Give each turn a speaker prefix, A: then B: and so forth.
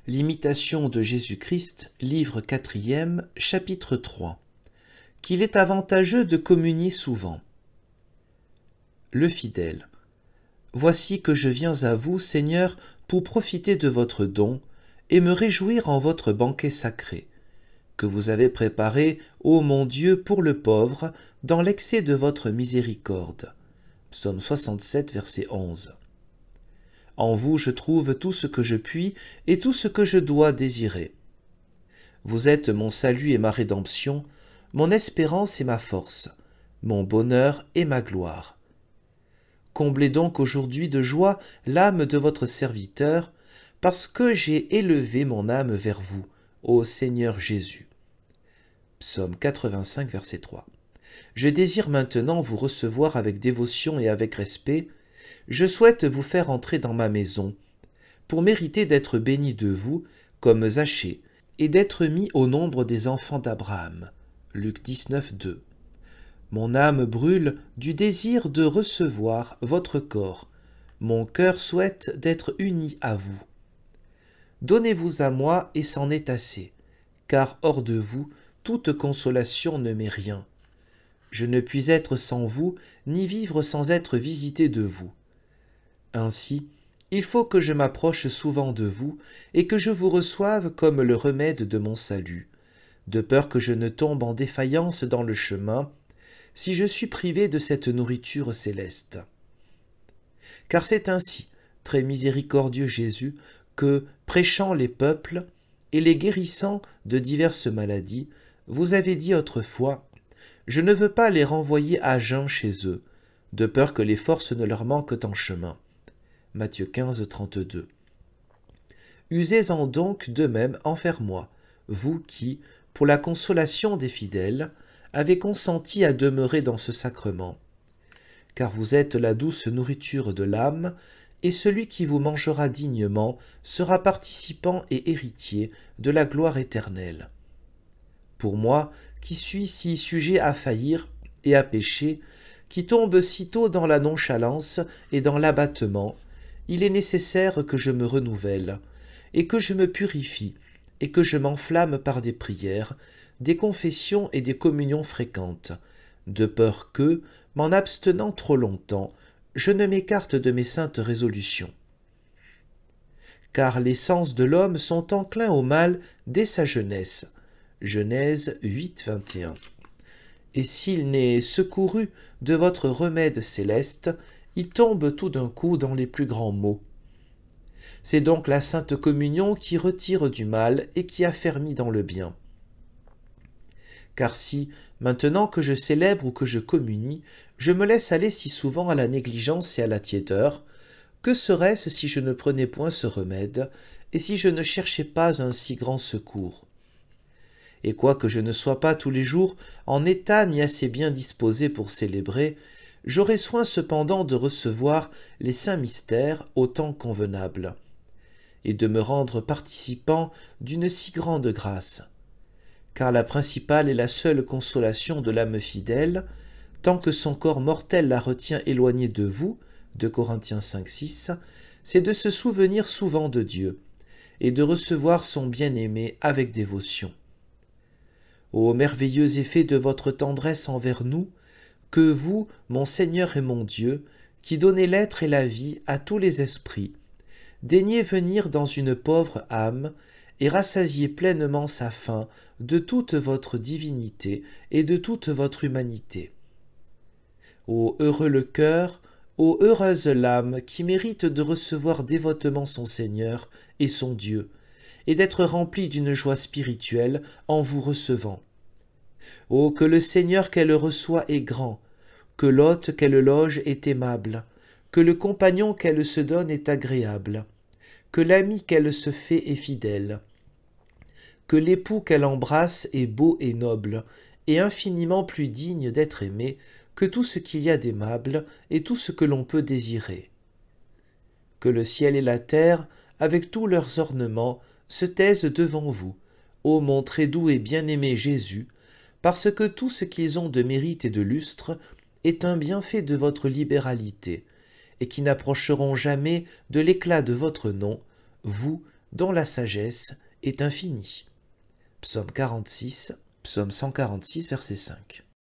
A: L'imitation de Jésus-Christ, livre 4e, chapitre 3. Qu'il est avantageux de communier souvent. Le fidèle. Voici que je viens à vous, Seigneur, pour profiter de votre don et me réjouir en votre banquet sacré, que vous avez préparé, ô mon Dieu, pour le pauvre, dans l'excès de votre miséricorde. Psaume 67, verset 11. En vous je trouve tout ce que je puis et tout ce que je dois désirer. Vous êtes mon salut et ma rédemption, mon espérance et ma force, mon bonheur et ma gloire. Comblez donc aujourd'hui de joie l'âme de votre serviteur, parce que j'ai élevé mon âme vers vous, ô Seigneur Jésus. Psaume 85, verset 3. Je désire maintenant vous recevoir avec dévotion et avec respect. Je souhaite vous faire entrer dans ma maison, pour mériter d'être béni de vous, comme Zachée, et d'être mis au nombre des enfants d'Abraham. Luc 19, 2. Mon âme brûle du désir de recevoir votre corps. Mon cœur souhaite d'être uni à vous. Donnez-vous à moi et c'en est assez, car hors de vous, toute consolation ne m'est rien. Je ne puis être sans vous, ni vivre sans être visité de vous. Ainsi, il faut que je m'approche souvent de vous et que je vous reçoive comme le remède de mon salut, de peur que je ne tombe en défaillance dans le chemin, si je suis privé de cette nourriture céleste. Car c'est ainsi, très miséricordieux Jésus, que, prêchant les peuples et les guérissant de diverses maladies, vous avez dit autrefois, « Je ne veux pas les renvoyer à jeun chez eux, de peur que les forces ne leur manquent en chemin. » Matthieu 15, 32. Usez-en donc de même envers moi, vous qui, pour la consolation des fidèles, avez consenti à demeurer dans ce sacrement. Car vous êtes la douce nourriture de l'âme, et celui qui vous mangera dignement sera participant et héritier de la gloire éternelle. Pour moi, qui suis si sujet à faillir et à pécher, qui tombe sitôt dans la nonchalance et dans l'abattement, il est nécessaire que je me renouvelle, et que je me purifie, et que je m'enflamme par des prières, des confessions et des communions fréquentes, de peur que, m'en abstenant trop longtemps, je ne m'écarte de mes saintes résolutions. Car les sens de l'homme sont enclins au mal dès sa jeunesse. Genèse 8, 21. Et s'il n'est secouru de votre remède céleste, il tombe tout d'un coup dans les plus grands maux. C'est donc la Sainte Communion qui retire du mal et qui affermit dans le bien. Car si, maintenant que je célèbre ou que je communie, je me laisse aller si souvent à la négligence et à la tiédeur, que serait-ce si je ne prenais point ce remède, et si je ne cherchais pas un si grand secours? Et quoique je ne sois pas tous les jours en état ni assez bien disposé pour célébrer, j'aurai soin cependant de recevoir les saints mystères au temps convenable, et de me rendre participant d'une si grande grâce. Car la principale et la seule consolation de l'âme fidèle, tant que son corps mortel la retient éloignée de vous, 2 Corinthiens 5, 6, c'est de se souvenir souvent de Dieu, et de recevoir son bien-aimé avec dévotion. Ô merveilleux effet de votre tendresse envers nous, que vous, mon Seigneur et mon Dieu, qui donnez l'être et la vie à tous les esprits, daignez venir dans une pauvre âme et rassasier pleinement sa faim de toute votre divinité et de toute votre humanité. Ô heureux le cœur, ô heureuse l'âme qui mérite de recevoir dévotement son Seigneur et son Dieu, et d'être remplie d'une joie spirituelle en vous recevant. Ô que le Seigneur qu'elle reçoit est grand, que l'hôte qu'elle loge est aimable, que le compagnon qu'elle se donne est agréable, que l'ami qu'elle se fait est fidèle, que l'époux qu'elle embrasse est beau et noble, et infiniment plus digne d'être aimé que tout ce qu'il y a d'aimable et tout ce que l'on peut désirer. Que le ciel et la terre, avec tous leurs ornements, se taisent devant vous, ô mon très doux et bien-aimé Jésus, parce que tout ce qu'ils ont de mérite et de lustre est un bienfait de votre libéralité, et qui n'approcheront jamais de l'éclat de votre nom, vous, dont la sagesse est infinie. Psaume 46, Psaume 146, verset 5.